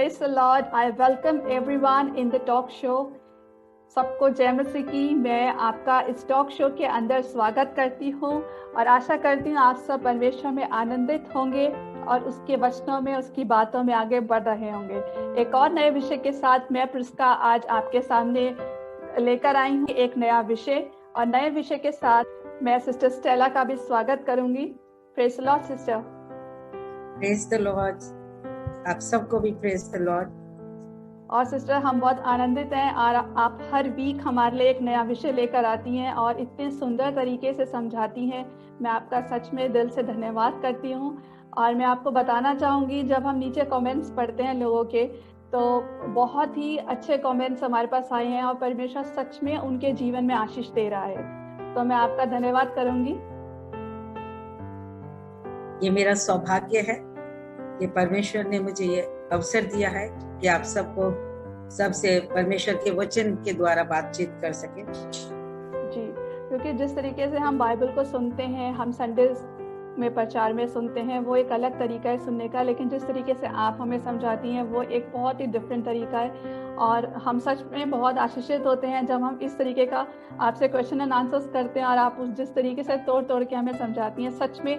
Praise the Lord. I welcome everyone in the talk show. सबको जय मसीह की। मैं आपका इस टॉक शो के अंदर स्वागत करती हूँ और आशा करती हूँ आप सब परमेश्वर में आनंदित होंगे और उसके वचनों में, उसकी बातों में आगे बढ़ रहे होंगे। एक और नए विषय के साथ मैं प्रिस्का आज आपके सामने लेकर आई हूँ एक नया विषय, और नए विषय के साथ मैं सिस्टर स्टेला का भी स्वागत करूंगी। Praise the Lord sister. Praise the Lord. आप सबको भी प्रेज द लॉर्ड। और सिस्टर हम बहुत आनंदित हैं और आप हर वीक हमारे लिए एक नया विषय लेकर आती हैं और इतने सुंदर तरीके से समझाती हैं। मैं आपका सच में दिल से धन्यवाद करती हूँ। और मैं आपको बताना चाहूँगी, जब हम नीचे कमेंट्स पढ़ते हैं लोगों के, तो बहुत ही अच्छे कमेंट्स हमारे पास आए हैं और परमेश्वर सच में उनके जीवन में आशीष दे रहा है। तो मैं आपका धन्यवाद करूँगी। ये मेरा सौभाग्य है कि परमेश्वर ने मुझे ये अवसर दिया है कि आप सबसे परमेश्वर के वचन के द्वारा बातचीत कर सके। जी, क्योंकि जिस तरीके से हम बाइबल को सुनते हैं, हम संडे में प्रचार में सुनते हैं, वो एक अलग तरीका है सुनने का, लेकिन जिस तरीके से आप हमें समझाती हैं वो एक बहुत ही डिफरेंट तरीका है। और हम सच में बहुत आशीषित होते हैं जब हम इस तरीके का आपसे क्वेश्चन एंड आंसर्स करते हैं और आप उस जिस तरीके से तोड़ तोड़ के हमें समझाती हैं, सच में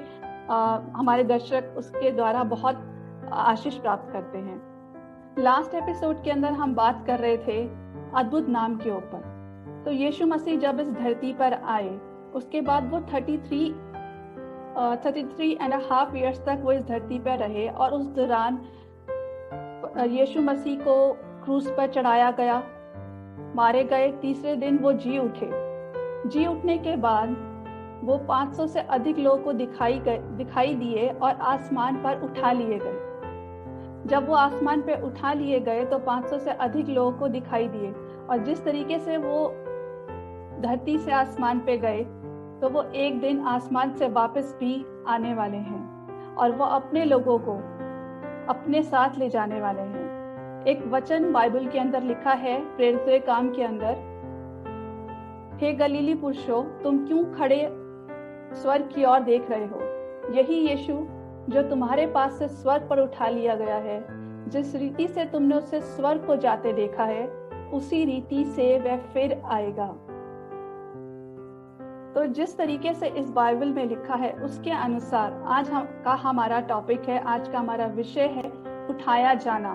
हमारे दर्शक उसके द्वारा बहुत आशीष प्राप्त करते हैं। लास्ट एपिसोड के अंदर हम बात कर रहे थे अद्भुत नाम के ऊपर। तो यीशु मसीह जब इस धरती पर आए, उसके बाद वो 33.5 ईयर्स तक वो इस धरती पर रहे, और उस दौरान यीशु मसीह को क्रूस पर चढ़ाया गया, मारे गए। तीसरे दिन वो जी उठे। जी उठने के बाद वो 500 से अधिक लोगों को दिखाई दिए और आसमान पर उठा लिए गए। जब वो आसमान पे उठा लिए गए तो 500 से अधिक लोगों को दिखाई दिए, और जिस तरीके से वो धरती से आसमान पे गए, तो वो एक दिन आसमान से वापस भी आने वाले हैं और वो अपने लोगों को अपने साथ ले जाने वाले हैं। एक वचन बाइबल के अंदर लिखा है, प्रेरितों के काम के अंदर, हे गलीली पुरुषों, तुम क्यों खड़े स्वर्ग की ओर देख रहे हो? यही यीशु जो तुम्हारे पास से स्वर्ग पर उठा लिया गया है, जिस रीति से तुमने उसे स्वर्ग को जाते देखा है, उसी रीति से वह फिर आएगा। तो जिस तरीके से इस बाइबल में लिखा है उसके अनुसार आज का हमारा टॉपिक है, आज का हमारा विषय है उठाया जाना,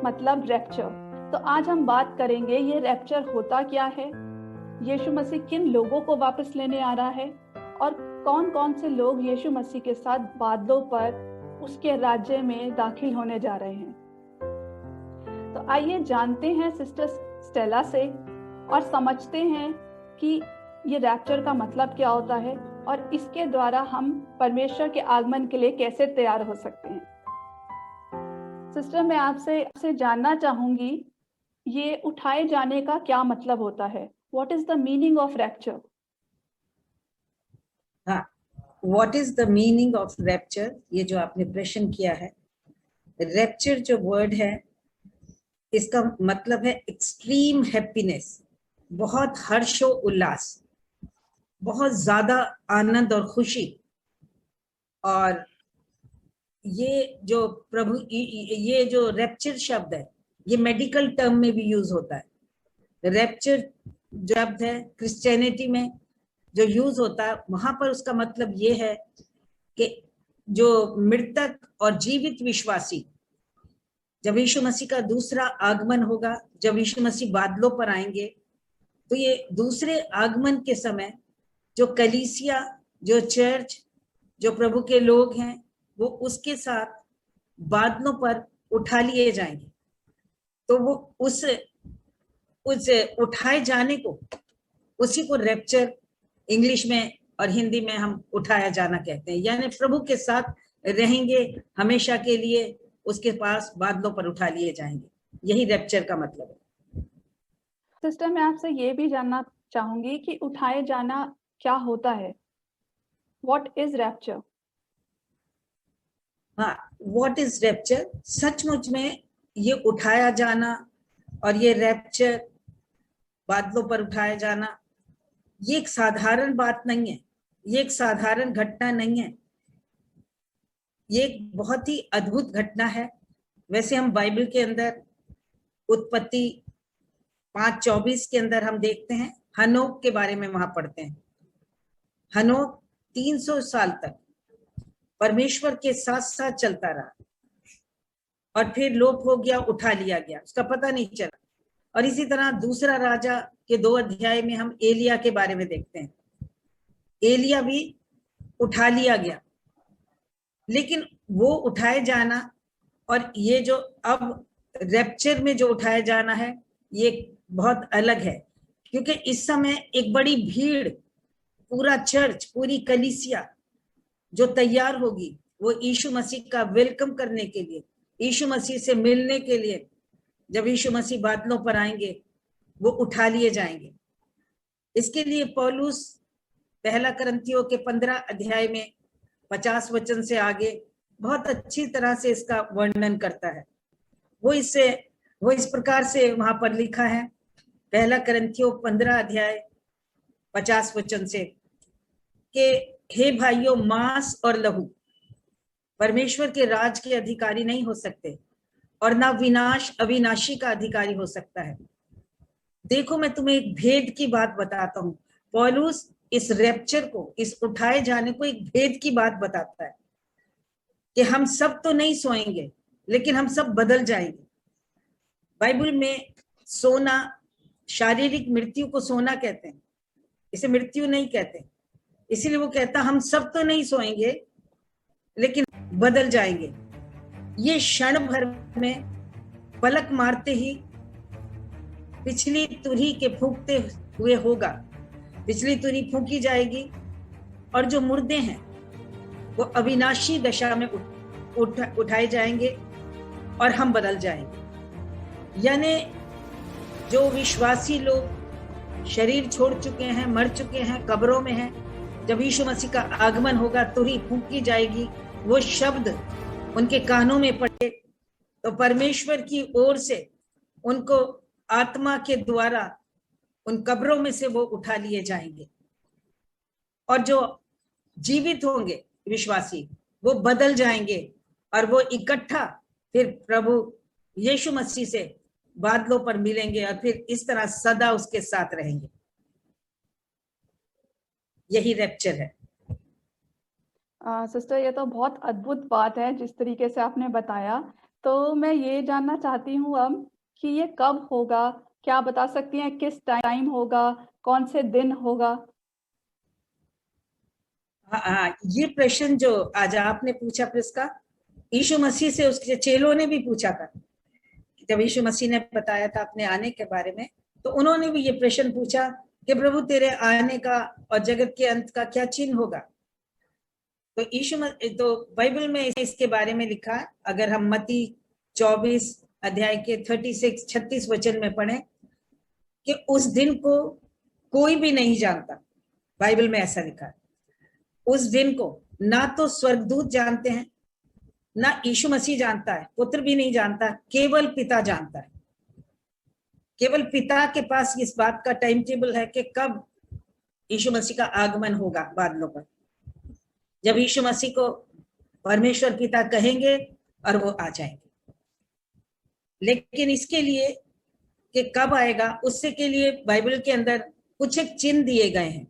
मतलब रैप्चर। तो आज हम बात करेंगे ये रैप्चर होता क्या है, यीशु मसीह किन लोगों को वापस लेने आ रहा है, और कौन कौन से लोग यीशु मसीह के साथ बादलों पर उसके राज्य में दाखिल होने जा रहे हैं। तो आइए जानते हैं सिस्टर स्टेला से और समझते हैं कि ये रैप्चर का मतलब क्या होता है और इसके द्वारा हम परमेश्वर के आगमन के लिए कैसे तैयार हो सकते हैं। सिस्टर, मैं आपसे जानना चाहूंगी, ये उठाए जाने का क्या मतलब होता है? What is the meaning of rapture? What is the meaning of rapture, ये जो आपने प्रश्न किया है। रैप्चर जो वर्ड है, इसका मतलब है एक्सट्रीम हैप्पीनेस, बहुत हर्षो उल्लास, बहुत ज्यादा आनंद और खुशी। और ये जो ये जो रैप्चर शब्द है, ये मेडिकल टर्म में भी यूज होता है। रैप्चर शब्द है क्रिश्चियनिटी में जो यूज होता है, वहां पर उसका मतलब ये है कि जो मृतक और जीवित विश्वासी, जब यीशु मसीह का दूसरा आगमन होगा, जब यीशु मसीह बादलों पर आएंगे, तो ये दूसरे आगमन के समय जो कलीसिया, जो चर्च, जो प्रभु के लोग हैं, वो उसके साथ बादलों पर उठा लिए जाएंगे। तो वो उस उठाए जाने को, उसी को रैप्चर इंग्लिश में और हिंदी में हम उठाया जाना कहते हैं। यानी प्रभु के साथ रहेंगे हमेशा के लिए, उसके पास बादलों पर उठा लिए जाएंगे। यही रैप्चर का मतलब है। सिस्टर, मैं आपसे ये भी जानना चाहूंगी कि उठाए जाना क्या होता है? What is rapture? हाँ, व्हाट इज रैप्चर? सचमुच में ये उठाया जाना और ये रैप्चर, बादलों पर उठाया जाना, ये एक साधारण बात नहीं है, ये एक साधारण घटना नहीं है। ये एक बहुत ही अद्भुत घटना है वैसे हम बाइबल के अंदर उत्पत्ति 5:24 के अंदर हम देखते हैं, हनोक के बारे में वहां पढ़ते हैं। हनोक 300 साल तक परमेश्वर के साथ साथ चलता रहा और फिर लोप हो गया, उठा लिया गया, उसका पता नहीं चला। और इसी तरह दूसरा राजा के 2 अध्याय में हम एलिया के बारे में देखते हैं। एलिया भी उठा लिया गया, लेकिन वो उठाए जाना और ये जो अब रैप्चर में जो उठाया जाना है, ये बहुत अलग है। क्योंकि इस समय एक बड़ी भीड़, पूरा चर्च, पूरी कलीसिया जो तैयार होगी, वो यीशु मसीह का वेलकम करने के लिए, यीशु मसीह से मिलने के लिए, जब यीशु मसीह बादलों पर आएंगे, वो उठा लिए जाएंगे। इसके लिए पौलुस पहला करंथियों के 15 अध्याय में 50 वचन से आगे बहुत अच्छी तरह से इसका वर्णन करता है। वो इस प्रकार से वहां पर लिखा है, पहला करंथियों 15 अध्याय 50 वचन से, कि हे भाइयों, मांस और लहू परमेश्वर के राज के अधिकारी नहीं हो सकते, और ना विनाश अविनाशी का अधिकारी हो सकता है। देखो, मैं तुम्हें एक भेद की बात बताता हूं। पौलुस इस रैप्चर को, इस उठाए जाने को एक भेद की बात बताता है कि हम सब तो नहीं सोएंगे, लेकिन हम सब बदल जाएंगे। बाइबल में सोना, शारीरिक मृत्यु को सोना कहते हैं, इसे मृत्यु नहीं कहते। इसीलिए वो कहता हम सब तो नहीं सोएंगे, लेकिन बदल जाएंगे। ये क्षण भर में, पलक मारते ही पिछली तुरही के फूंकते हुए होगा। पिछली तुरही फूंकी जाएगी और जो मुर्दे हैं वो अविनाशी दशा में उठाए जाएंगे और हम बदल जाएंगे। यानी जो विश्वासी लोग शरीर छोड़ चुके हैं, मर चुके हैं, कब्रों में हैं, जब यीशु मसीह का आगमन होगा, तुरही फूंकी जाएगी, वो शब्द उनके कानों में पड़े, तो परमेश्वर की ओर से उनको आत्मा के द्वारा उन कब्रों में से वो उठा लिए जाएंगे। और जो जीवित होंगे विश्वासी, वो बदल जाएंगे और वो इकट्ठा फिर प्रभु यीशु मसीह से बादलों पर मिलेंगे और फिर इस तरह सदा उसके साथ रहेंगे। यही रैप्चर है। सिस्टर, ये तो बहुत अद्भुत बात है जिस तरीके से आपने बताया। तो मैं ये जानना चाहती हूँ अब कि ये कब होगा, क्या बता सकती हैं किस टाइम होगा, कौन से दिन होगा? हाँ, ये प्रश्न जो आज आपने पूछा, प्रिस्का, यीशु मसीह से उसके चेलों ने भी पूछा था। जब यीशु मसीह ने बताया था अपने आने के बारे में, तो उन्होंने भी ये प्रश्न पूछा कि प्रभु, तेरे आने का और जगत के अंत का क्या चिन्ह होगा? तो बाइबल में इसके बारे में लिखा है। अगर हम मत्ती 24 अध्याय के 36 वचन में पढ़े कि उस दिन को कोई भी नहीं जानता, बाइबल में ऐसा लिखा है। उस दिन को ना तो स्वर्गदूत जानते हैं, ना यीशु मसीह जानता है, पुत्र भी नहीं जानता, केवल पिता जानता है। केवल पिता के पास इस बात का टाइम टेबल है कि कब यीशु मसीह का आगमन होगा बादलों पर। जब यीशु मसीह को परमेश्वर पिता कहेंगे और वो आ जाएंगे। लेकिन इसके लिए कि कब आएगा, उससे के लिए बाइबल के अंदर कुछ एक चिन्ह दिए गए हैं।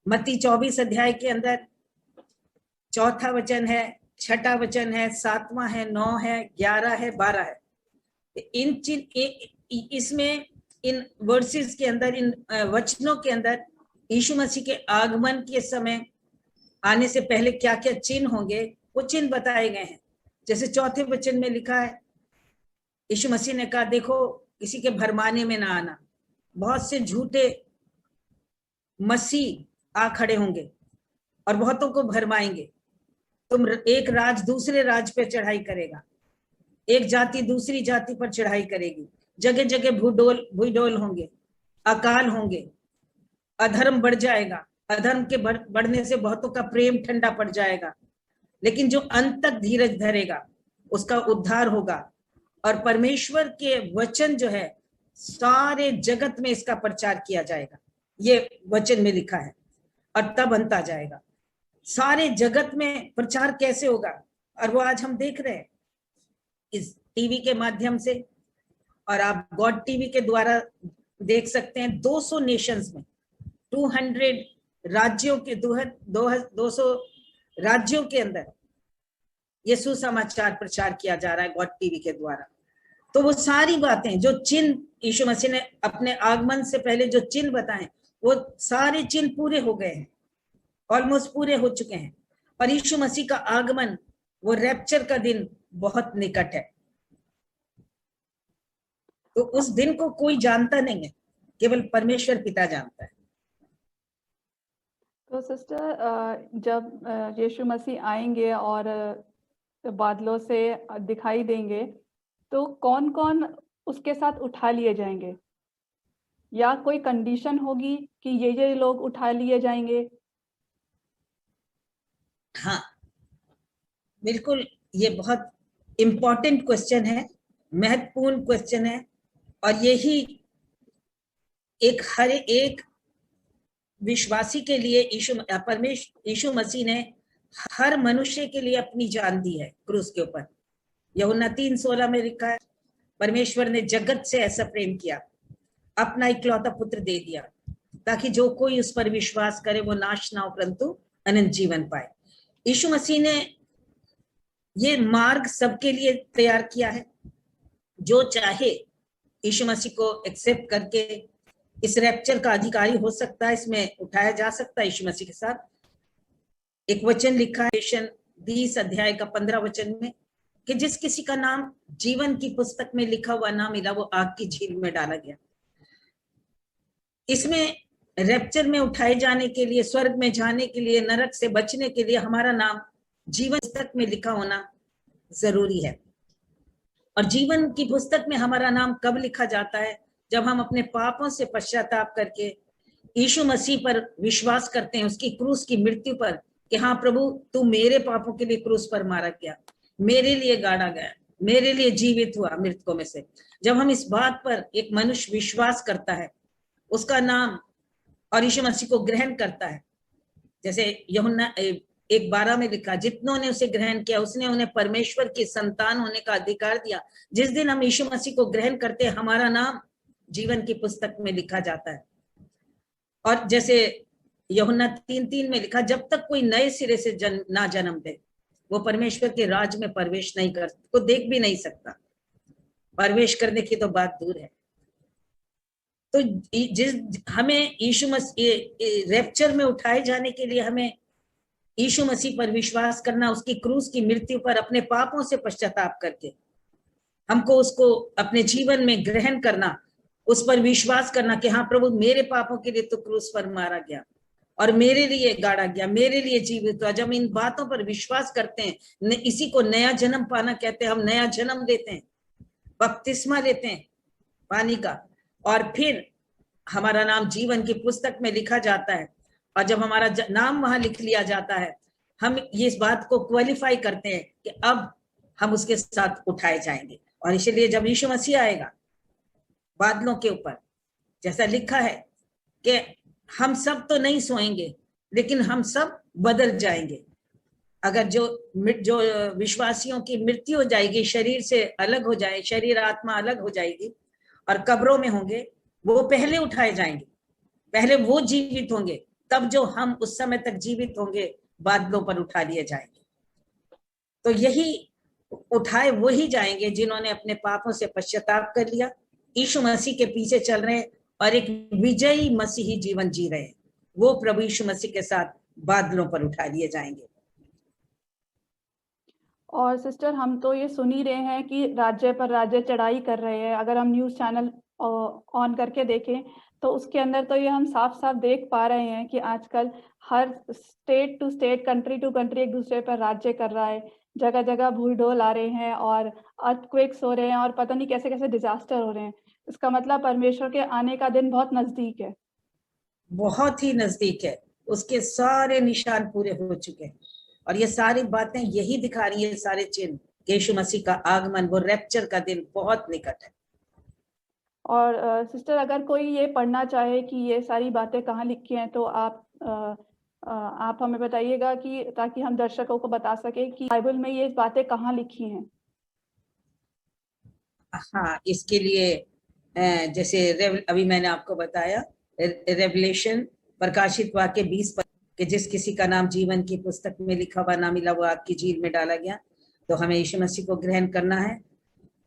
मत्ती 24 अध्याय के अंदर 4था वचन है, 6ठा वचन है, 7वां है, 9 है, 11 है, 12 है। इन चिन्ह, इसमें इन वर्सेस के अंदर, इन वचनों के अंदर यीशु मसीह के आगमन के समय आने से पहले क्या क्या चिन्ह होंगे, वो चिन्ह बताए गए हैं। जैसे 4थे वचन में लिखा है, यीशु मसीह ने कहा, देखो किसी के भरमाने में ना आना, बहुत से झूठे मसीह आ खड़े होंगे और बहुतों को भरमाएंगे। तुम एक राज दूसरे राज पे चढ़ाई करेगा, एक जाति दूसरी जाति पर चढ़ाई करेगी, जगह जगह भूडोल होंगे, अकाल होंगे, अधर्म बढ़ जाएगा, अधर्म के बढ़ने से बहुतों का प्रेम ठंडा पड़ जाएगा। लेकिन जो अंत तक धीरज धरेगा उसका उद्धार होगा। और परमेश्वर के वचन जो है, सारे जगत में इसका प्रचार किया जाएगा, ये वचन में लिखा है। और तब अंत आ जाएगा। सारे जगत में प्रचार कैसे होगा? और वो आज हम देख रहे हैं इस टीवी के माध्यम से, और आप गॉड टीवी के द्वारा देख सकते हैं 200 नेशंस में, 200 राज्यों के 200 राज्यों के अंदर ये सुसमाचार प्रचार किया जा रहा है गॉड टीवी के द्वारा। तो वो सारी बातें जो चिन्ह यीशु मसीह ने अपने आगमन से पहले जो चिन्ह बताए, वो सारे चिन्ह पूरे हो गए हैं, ऑलमोस्ट पूरे हो चुके हैं। और यीशु मसीह का आगमन, वो रैप्चर का दिन बहुत निकट है। तो उस दिन को कोई जानता नहीं है, केवल परमेश्वर पिता जानता है। तो सिस्टर, जब यीशु मसीह आएंगे और बादलों से दिखाई देंगे, तो कौन कौन उसके साथ उठा लिए जाएंगे, या कोई कंडीशन होगी कि ये लोग उठा लिए जाएंगे? हाँ, बिल्कुल, ये बहुत इंपॉर्टेंट क्वेश्चन है, महत्वपूर्ण क्वेश्चन है। और यही हर एक विश्वासी के लिए यीशु मसीह ने हर मनुष्य के लिए अपनी जान दी है क्रूस के ऊपर। यूहन्ना 3:16 में लिखा है, परमेश्वर ने जगत से ऐसा प्रेम किया, अपना इकलौता पुत्र दे दिया, ताकि जो कोई उस पर विश्वास करे वो नाश ना हो परंतु अनंत जीवन पाए। यीशु मसीह ने ये मार्ग सबके लिए तैयार किया है। जो चाहे यीशु मसीह को एक्सेप्ट करके इस रैप्चर का अधिकारी हो सकता है, इसमें उठाया जा सकता है यीशु मसीह के साथ। एक वचन लिखा है 20 अध्याय का 15 वचन में, कि जिस किसी का नाम जीवन की पुस्तक में लिखा हुआ ना मिला, वो आग की झील में डाला गया। इसमें रैप्चर में उठाए जाने के लिए, स्वर्ग में जाने के लिए, नरक से बचने के लिए हमारा नाम जीवन पुस्तक में लिखा होना जरूरी है। और जीवन की पुस्तक में हमारा नाम कब लिखा जाता है? जब हम अपने पापों से पश्चाताप करके यीशु मसीह पर विश्वास करते हैं, उसकी क्रूस की मृत्यु पर, कि हाँ प्रभु, तू मेरे पापों के लिए क्रूस पर मारा गया, मेरे लिए गाड़ा गया, मेरे लिए जीवित हुआ मृतकों में से। जब हम इस बात पर एक मनुष्य विश्वास करता है, उसका नाम और यीशु मसीह को ग्रहण करता है, जैसे यूहन्ना 1:12 में लिखा, जितनों ने उसे ग्रहण किया उसने उन्हें परमेश्वर की संतान होने का अधिकार दिया। जिस दिन हम यीशु मसीह को ग्रहण करते हैं, हमारा नाम जीवन की पुस्तक में लिखा जाता है। और जैसे यूहन्ना 3:3 में लिखा, जब तक कोई नए सिरे से ना जन्म दे, वो परमेश्वर के राज में प्रवेश नहीं कर, को देख भी नहीं सकता। प्रवेश करने की तो बात दूर है। तो हमें यीशु मसीह रैप्चर में उठाए जाने के लिए हमें यीशु मसीह पर विश्वास करना, उसकी क्रूस की मृत्यु पर अपने पापों से पश्चाताप करके हमको उसको अपने जीवन में ग्रहण करना, उस पर विश्वास करना कि हाँ प्रभु, मेरे पापों के लिए तो क्रूस पर मारा गया और मेरे लिए गाड़ा गया, मेरे लिए जीवित हुआ। जब इन बातों पर विश्वास करते हैं, इसी को नया जन्म पाना कहते हैं। हम नया जन्म लेते हैं, बपतिस्मा लेते हैं पानी का, और फिर हमारा नाम जीवन की पुस्तक में लिखा जाता है। और जब हमारा नाम वहां लिख लिया जाता है, हम ये इस बात को क्वालिफाई करते हैं कि अब हम उसके साथ उठाए जाएंगे। और इसलिए जब यीशु मसीह आएगा बादलों के ऊपर, जैसा लिखा है कि हम सब तो नहीं सोएंगे, लेकिन हम सब बदल जाएंगे। अगर जो विश्वासियों की मृत्यु हो जाएगी, शरीर से अलग हो जाए, शरीर आत्मा अलग हो जाएगी और कब्रों में होंगे, वो पहले उठाए जाएंगे, पहले वो जीवित होंगे, तब जो हम उस समय तक जीवित होंगे बादलों पर उठा लिए जाएंगे। तो यही उठाए वही जाएंगे जिन्होंने अपने पापों से पश्चाताप कर लिया, यीशु मसीह के पीछे चल रहे हैं और एक विजयी मसीही जीवन जी रहे हैं। वो प्रभु यीशु मसीह के साथ बादलों पर उठा लिए जाएंगे। और सिस्टर, हम तो ये सुन ही रहे हैं कि राज्य पर राज्य चढ़ाई कर रहे हैं। अगर हम न्यूज़ चैनल ऑन करके देखें तो उसके अंदर तो ये हम साफ साफ देख पा रहे हैं कि आजकल हर state to state, country to country एक दूसरे पर राज्य कर रहा है। जगह जगह भूलडोल आ रहे हैं और अर्थक्वेक्स हो रहे हैं और पता नहीं कैसे कैसे डिजास्टर हो रहे हैं। इसका मतलब परमेश्वर के आने का दिन बहुत नजदीक है, बहुत ही नजदीक है। उसके सारे निशान पूरे हो चुके हैं और ये सारी बातें यही दिखा रही है, सारे चिन्ह, यीशु मसीह का आगमन, वो रैप्चर का दिन बहुत निकट है। और सिस्टर, अगर कोई ये पढ़ना चाहे कि ये सारी बातें कहाँ लिखी हैं, तो आप हमें बताइएगा, कि ताकि हम दर्शकों को बता सके कि बाइबल में ये बातें कहाँ लिखी हैं। हाँ, इसके लिए जैसे अभी मैंने आपको बताया रेवलेशन, प्रकाशित वाक्य 20 कि जिस किसी का नाम जीवन की पुस्तक में लिखा हुआ ना मिला वो आग की झील में डाला गया। तो हमें यीशु मसीह को ग्रहण करना है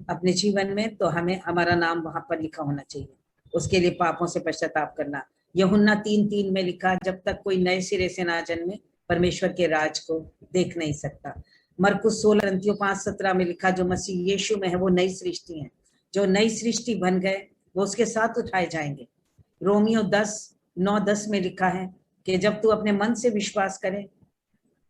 अपने जीवन में, तो हमें हमारा नाम वहां पर लिखा होना चाहिए। उसके लिए पापों से पश्चाताप करना। यूहन्ना 3:3 में लिखा, जब तक कोई नए सिरे से ना जन्मे परमेश्वर के राज को देख नहीं सकता। मरकुस 16:5-17 में लिखा, जो मसीह यीशु में है वो नई सृष्टि है, जो नई सृष्टि बन गए वो उसके साथ उठाए जाएंगे। रोमियो 10:9-10 में लिखा है कि जब तू अपने मन से विश्वास करे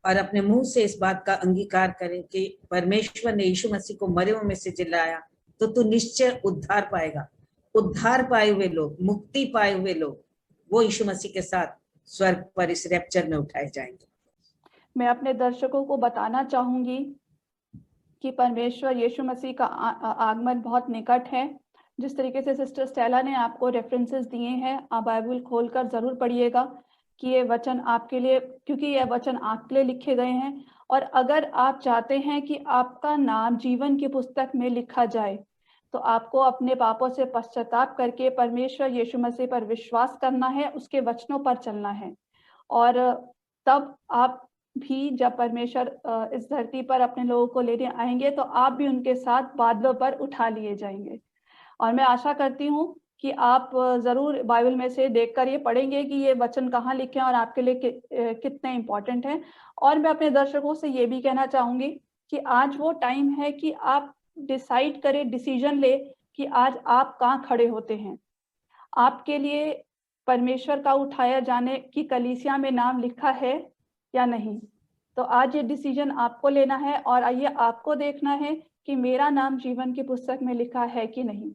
और अपने मुंह से इस बात का अंगीकार करे कि परमेश्वर ने यीशु मसीह को मरे हुए में से जिलाया, तो तू निश्चय उद्धार पाएगा। उद्धार पाए हुए लोग, मुक्ति पाए हुए लोग, वो यीशु मसीह के साथ स्वर्ग पर इस रैप्चर में उठाए जाएंगे। मैं अपने दर्शकों को बताना चाहूंगी कि परमेश्वर यीशु मसीह का आगमन बहुत निकट है। जिस तरीके से सिस्टर स्टेला ने आपको रेफरेंसेस दिए हैं, आप बाइबल खोलकर जरूर पढ़िएगा कि ये वचन आपके लिए, क्योंकि ये वचन आपके लिए लिखे गए हैं। और अगर आप चाहते हैं कि आपका नाम जीवन की पुस्तक में लिखा जाए, तो आपको अपने पापों से पश्चाताप करके परमेश्वर यीशु मसीह पर विश्वास करना है, उसके वचनों पर चलना है। और तब आप भी, जब परमेश्वर इस धरती पर अपने लोगों को लेने आएंगे, तो आप भी उनके साथ बादलों पर उठा लिए जाएंगे। और मैं आशा करती हूँ कि आप जरूर बाइबल में से देखकर ये पढ़ेंगे कि ये वचन कहाँ लिखे हैं और आपके लिए कितने इम्पोर्टेंट हैं। और मैं अपने दर्शकों से ये भी कहना चाहूंगी कि आज वो टाइम है कि आप डिसाइड करें, डिसीजन ले कि आज आप कहाँ खड़े होते हैं। आपके लिए परमेश्वर का उठाया जाने की कलीसिया में नाम लिखा है या नहीं। तो आज ये डिसीजन आपको लेना है और आइए आपको देखना है कि मेरा नाम जीवन की पुस्तक में लिखा है कि नहीं।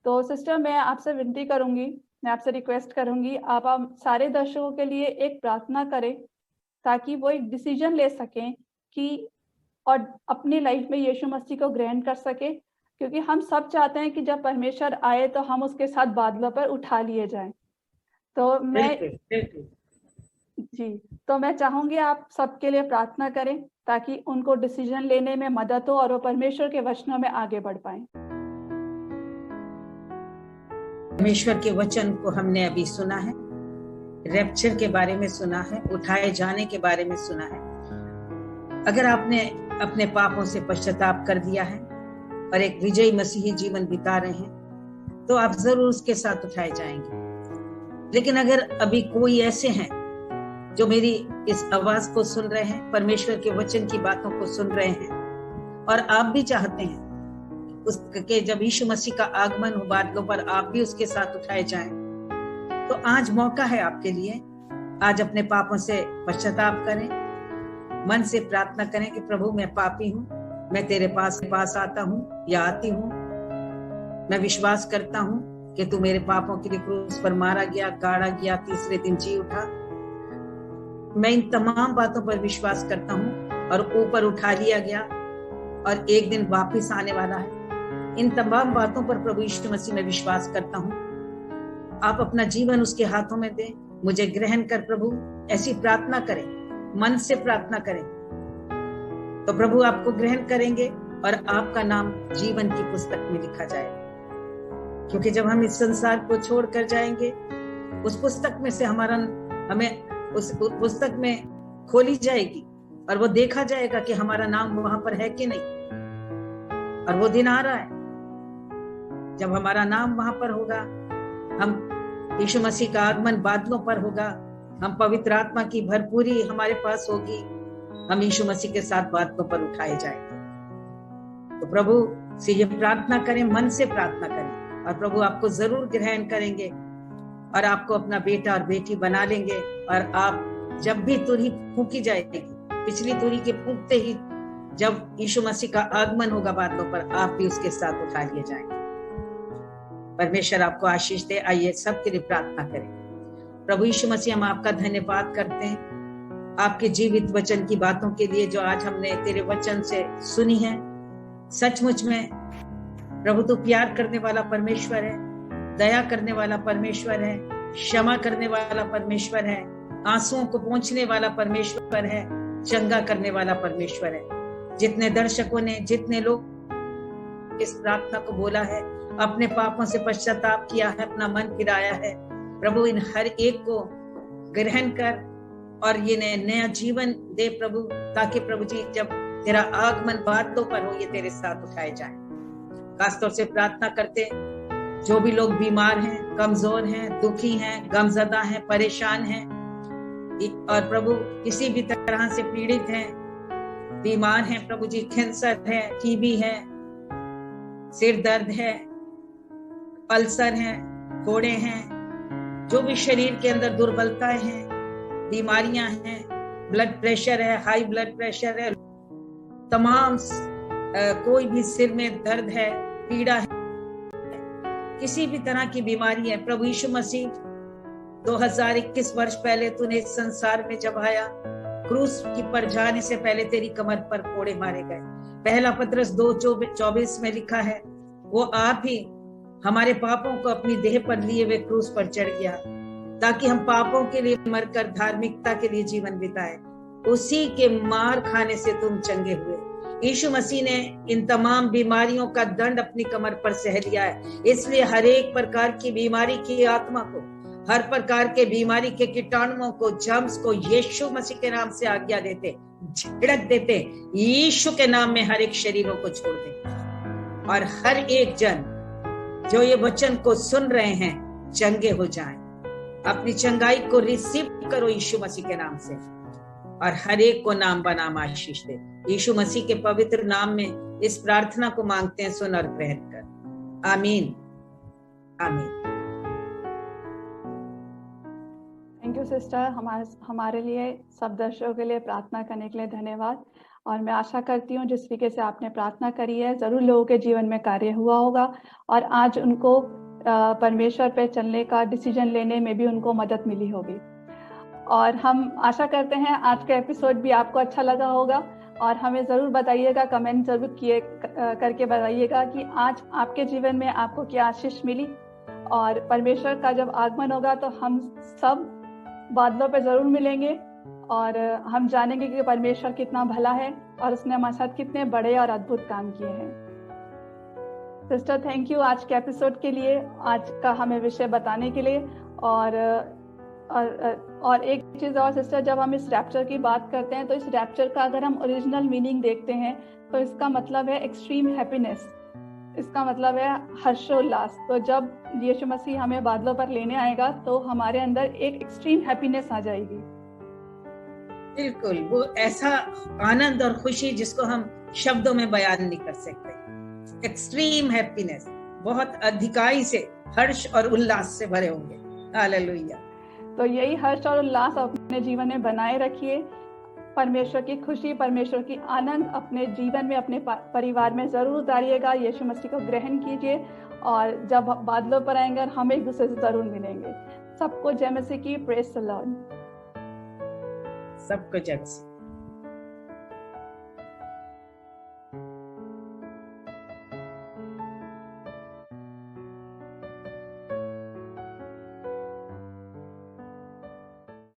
तो सिस्टर, मैं आपसे विनती करूंगी, मैं आपसे रिक्वेस्ट करूंगी, आप सारे दर्शकों के लिए एक प्रार्थना करें ताकि वो एक डिसीजन ले सकें कि और अपनी लाइफ में यीशु मसीह को ग्रहण कर सके, क्योंकि हम सब चाहते हैं कि जब परमेश्वर आए तो हम उसके साथ बादलों पर उठा लिए जाएं। तो मैं चाहूंगी आप सबके लिए प्रार्थना करें ताकि उनको डिसीजन लेने में मदद हो और वो परमेश्वर के वचनों में आगे बढ़ पाएं। परमेश्वर के वचन को हमने अभी सुना है, रैप्चर के बारे में सुना है, उठाए जाने के बारे में सुना है। अगर आपने अपने पापों से पश्चाताप कर दिया है और एक विजयी मसीही जीवन बिता रहे हैं, तो आप जरूर उसके साथ उठाए जाएंगे। लेकिन अगर अभी कोई ऐसे हैं जो मेरी इस आवाज को सुन रहे हैं, परमेश्वर के वचन की बातों को सुन रहे हैं, और आप भी चाहते हैं उसके जब यीशु मसीह का आगमन हो बादलों पर आप भी उसके साथ उठाए जाएं, तो आज मौका है आपके लिए। आज अपने पापों से पश्चाताप करें, मन से प्रार्थना करें कि प्रभु मैं पापी हूँ, मैं तेरे पास आता हूँ या आती हूँ। मैं विश्वास करता हूँ कि तू मेरे पापों के लिए क्रूस पर मारा गया, गाड़ा गया, तीसरे दिन जी उठा। मैं इन तमाम बातों पर विश्वास करता हूँ और ऊपर उठा लिया गया और एक दिन वापस आने वाला है। इन तमाम बातों पर प्रभु यीशु मसीह में विश्वास करता हूँ। आप अपना जीवन उसके हाथों में दें, मुझे ग्रहण कर प्रभु, ऐसी प्रार्थना करें, मन से प्रार्थना करें, तो प्रभु आपको ग्रहण करेंगे और आपका नाम जीवन की पुस्तक में लिखा जाएगा। क्योंकि जब हम इस संसार को छोड़कर जाएंगे, उस पुस्तक में से हमें उस पुस्तक में खोली जाएगी और वो देखा जाएगा कि हमारा नाम वहां पर है कि नहीं। और वो दिन आ रहा है जब हमारा नाम वहां पर होगा, हम यीशु मसीह का आगमन बादलों पर होगा, हम पवित्र आत्मा की भरपूरी हमारे पास होगी, हम यीशु मसीह के साथ बादलों पर उठाए जाएंगे। तो प्रभु से ये प्रार्थना करें, मन से प्रार्थना करें, और प्रभु आपको जरूर ग्रहण करेंगे और आपको अपना बेटा और बेटी बना लेंगे। और आप जब भी तुरही फूंकी जाएगी, पिछली तुरही के फूंकते ही जब यीशु मसीह का आगमन होगा बादलों पर, आप भी उसके साथ उठा लिए जाएंगे। परमेश्वर आपको आशीष दे। आइए सबके लिए प्रार्थना करें। प्रभु यीशु मसीह, हम आपका धन्यवाद करते हैं आपके जीवित वचन की बातों के लिए जो आज हमने तेरे वचन से सुनी है। सचमुच में प्रभु तू प्यार करने वाला परमेश्वर है, दया करने वाला परमेश्वर है, क्षमा करने वाला परमेश्वर है, आंसुओं को पोंछने वाला परमेश्वर है, चंगा करने वाला परमेश्वर है। जितने दर्शकों ने, जितने लोग इस प्रार्थना को बोला है, अपने पापों से पश्चाताप किया है, अपना मन फिराया है, प्रभु इन हर एक को ग्रहण कर और ये नया जीवन दे प्रभु, ताकि प्रभु जी जब तेरा आगमन बादलों पर हो, ये तेरे साथ उठाए जाए। खासतौर से प्रार्थना करते जो भी लोग बीमार हैं, कमजोर हैं, दुखी हैं, गमजदा हैं, परेशान हैं और प्रभु किसी भी तरह से पीड़ित हैं, बीमार हैं प्रभु जी, कैंसर है, टीबी है, सिर दर्द है, अल्सर है, फोड़े हैं, जो भी शरीर के अंदर दुर्बलताएं हैं, बीमारियां हैं, ब्लड प्रेशर है, हाई ब्लड प्रेशर है, तमाम कोई भी सिर में दर्द है, पीड़ा है, किसी भी तरह की बीमारी है, प्रभु यीशु मसीह 2021 वर्ष पहले तूने इस संसार में जब आया, क्रूस की पर जाने से पहले तेरी कमर पर कोड़े मारे गए। पहला पतरस 2:24 में लिखा है, वो आप ही हमारे पापों को अपनी देह पर लिए हुए क्रूस पर चढ़ गया, ताकि हम पापों के लिए मरकर धार्मिकता के लिए जीवन बिताए। उसी के मार खाने से तुम चंगे हुए। यीशु मसीह ने इन तमाम बीमारियों का दंड अपनी कमर पर सह लिया है, इसलिए हर एक प्रकार की बीमारी की आत्मा को, हर प्रकार के बीमारी के कीटाणुओं को, जर्म्स को यीशु मसीह के नाम से आज्ञा देते, झिड़क देते, यीशु के नाम में हर एक शरीरों को छोड़ देते और हर एक जन जो ये वचन को सुन रहे हैं चंगे हो जाएं। अपनी चंगाई को रिसीव करो यीशु मसीह के नाम से और हर एक को नाम बनाम आशीष दे। यीशु मसीह के पवित्र नाम में इस प्रार्थना को मांगते हैं, सुन और ग्रहण कर। आमीन, आमीन। थैंक यू सिस्टर, हमारे लिए सब दर्शकों के लिए प्रार्थना करने के लिए धन्यवाद। और मैं आशा करती हूँ जिस तरीके से आपने प्रार्थना करी है, जरूर लोगों के जीवन में कार्य हुआ होगा और आज उनको परमेश्वर पे चलने का डिसीजन लेने में भी उनको मदद मिली होगी। और हम आशा करते हैं आज का एपिसोड भी आपको अच्छा लगा होगा और हमें ज़रूर बताइएगा, कमेंट जरूर करके बताइएगा कि आज आपके जीवन में आपको क्या आशीष मिली। और परमेश्वर का जब आगमन होगा तो हम सब बादलों पे ज़रूर मिलेंगे और हम जानेंगे कि परमेश्वर कितना भला है और उसने हमारे साथ कितने बड़े और अद्भुत काम किए हैं। सिस्टर थैंक यू आज के एपिसोड के लिए, आज का हमें विषय बताने के लिए। और एक चीज़ और सिस्टर, जब हम इस रैप्चर की बात करते हैं तो इस रैप्चर का अगर हम ओरिजिनल मीनिंग देखते हैं तो इसका मतलब है एक्सट्रीम हैप्पीनेस, इसका मतलब है हर्षोल्लास। तो जब यीशु मसीह हमें बादलों पर लेने आएगा तो हमारे अंदर एक एक्सट्रीम हैप्पीनेस आ जाएगी। बिल्कुल, वो ऐसा आनंद और खुशी जिसको हम शब्दों में बयान नहीं कर सकते। एक्सट्रीम हैप्पीनेस, बहुत अधिकाई से हर्ष और उल्लास से भरे होंगे। हालेलुया। तो यही हर्ष और उल्लास अपने जीवन में बनाए रखिए। परमेश्वर की खुशी, परमेश्वर की आनंद अपने जीवन में, अपने परिवार में जरूर उतारिएगा। यीशु मसीह को ग्रहण कीजिए और जब बादलों पर आएंगे हम एक दूसरे से जरूर मिलेंगे। सबको जय मसीह की, प्रेज द लॉर्ड। सबको जय मसीह।